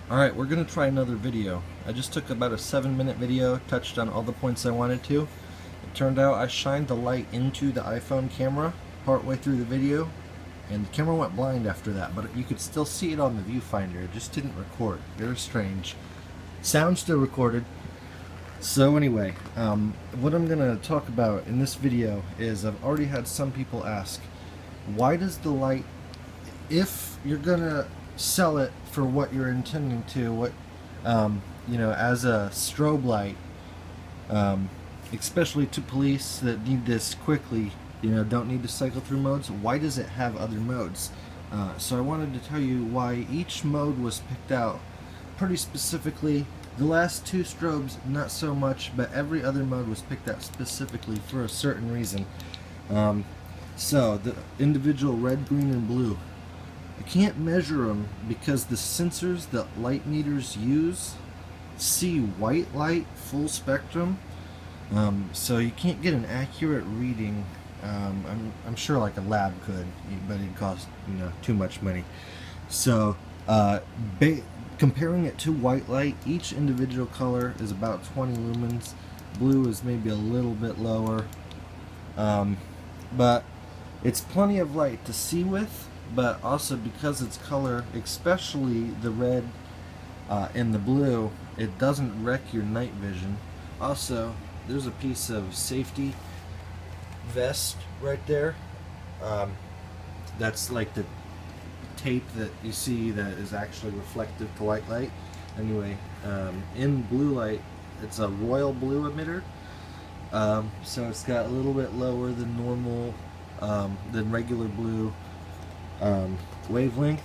Alright, we're going to try another video. I just took about a 7-minute video, touched on all the points I wanted to. It turned out I shined the light into the iPhone camera partway through the video, and the camera went blind after that, but you could still see it on the viewfinder. It just didn't record. Very strange. Sound still recorded. So anyway, what I'm going to talk about in this video is I've already had some people ask, why does the light, if you're going to sell it for what you're intending to, as a strobe light, especially to police that need this quickly, don't need to cycle through modes, why does it have other modes? So I wanted to tell you why each mode was picked out pretty specifically. The last two strobes, not so much, but every other mode was picked out specifically for a certain reason. So the individual red, green, and blue, I can't measure them because the sensors that light meters use see white light full spectrum, so you can't get an accurate reading. I'm sure like a lab could, but it'd cost too much money. So comparing it to white light, each individual color is about 20 lumens. Blue is maybe a little bit lower, but it's plenty of light to see with. But also because it's color, especially the red and the blue, it doesn't wreck your night vision. Also, there's a piece of safety vest right there. That's like the tape that you see that is actually reflective to white light. Anyway, in blue light, it's a royal blue emitter, so it's got a little bit lower than normal, than regular blue wavelength,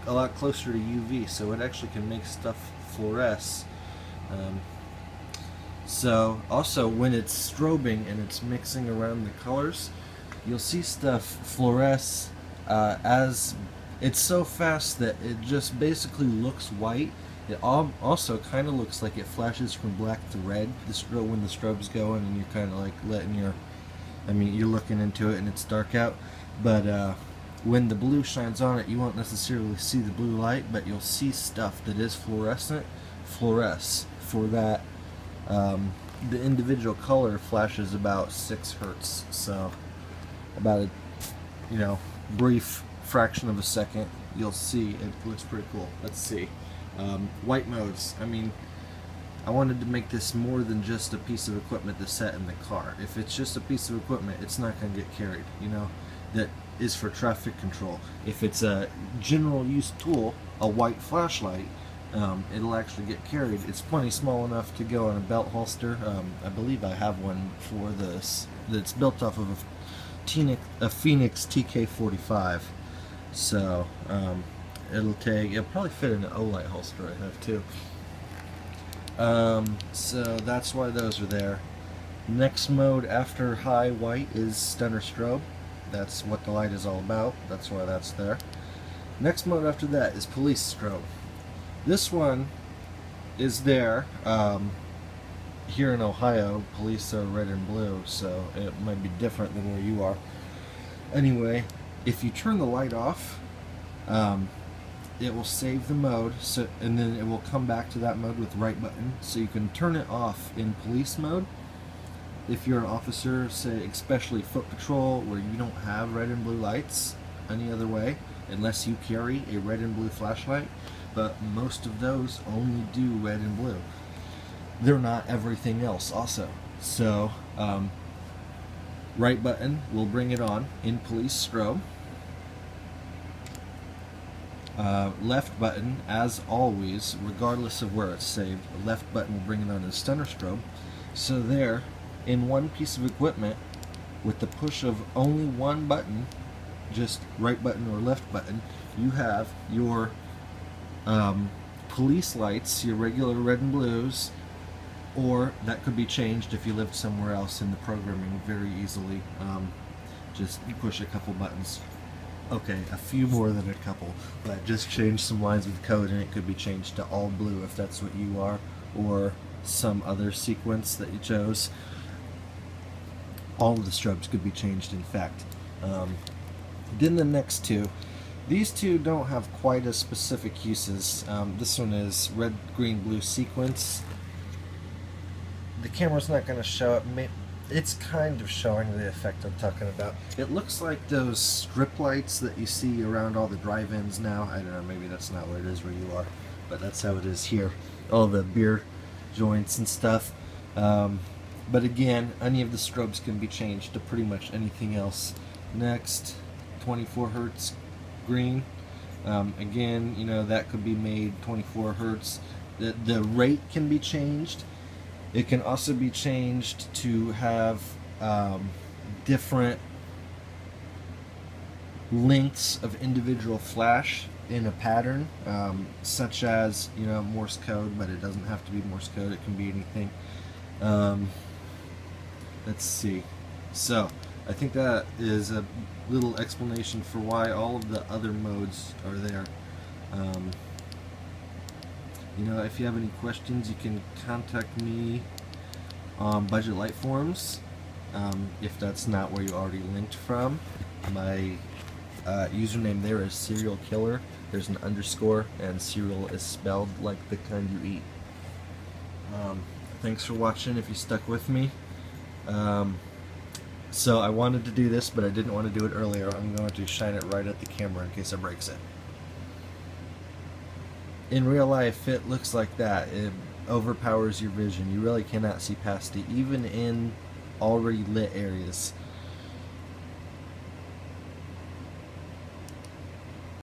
a lot closer to UV, so it actually can make stuff fluoresce. So also when it's strobing and it's mixing around the colors, you'll see stuff fluoresce as it's so fast that it just basically looks white. It also kind of looks like it flashes from black to red when the strobe's going and you're kind of like letting you're looking into it and it's dark out. But when the blue shines on it, you won't necessarily see the blue light, but you'll see stuff that is fluorescent fluoresce for that. The individual color flashes about 6 hertz, so about a brief fraction of a second you'll see it looks pretty cool. Let's see. White modes. I wanted to make this more than just a piece of equipment to set in the car. If it's just a piece of equipment, it's not going to get carried, that is for traffic control. If it's a general use tool, a white flashlight, it'll actually get carried. It's plenty small enough to go on a belt holster. I believe I have one for this that's built off of a Phoenix TK45. So it'll probably fit in an O-light holster I have too. So that's why those are there. Next mode after high white is stunner strobe. That's what the light is all about. That's why that's there. Next mode after that is police strobe. This one is there. Here in Ohio, police are red and blue, so it might be different than where you are. Anyway, if you turn the light off, it will save the mode, and then it will come back to that mode with the right button, so you can turn it off in police mode. If you're an officer, say especially foot patrol, where you don't have red and blue lights any other way, unless you carry a red and blue flashlight, but most of those only do red and blue. They're not everything else also. So, right button will bring it on in police strobe. Left button, as always, regardless of where it's saved, the left button will bring it on in stunner strobe. So there, in one piece of equipment, with the push of only one button, just right button or left button, you have your police lights, your regular red and blues, or that could be changed if you lived somewhere else in the programming very easily. Just push a couple buttons. Okay, a few more than a couple, but just change some lines of code and it could be changed to all blue if that's what you are, or some other sequence that you chose. All of the strobes could be changed, in fact. Then the next two, These two don't have quite as specific uses. This one is red, green, blue sequence. The camera's not going to show it. It's kind of showing the effect I'm talking about. It looks like those strip lights that you see around all the drive-ins now. I don't know, maybe that's not what it is where you are, but that's how it is here. All the beer joints and stuff. But again, any of the strobes can be changed to pretty much anything else. Next, 24 hertz green. Again, you know, that could be made 24 hertz. The rate can be changed. It can also be changed to have different lengths of individual flash in a pattern, such as, you know, Morse code, but it doesn't have to be Morse code. It can be anything. Let's see. So I think that is a little explanation for why all of the other modes are there. You know, if you have any questions, you can contact me on Budget Light forums. If that's not where you already linked from, my username there is Serial Killer. There's an underscore, and cereal is spelled like the kind you eat. Thanks for watching if you stuck with me. So I wanted to do this, but I didn't want to do it earlier. I'm going to shine it right at the camera in case it breaks it. In real life, it looks like that. It overpowers your vision. You really cannot see past it, even in already lit areas.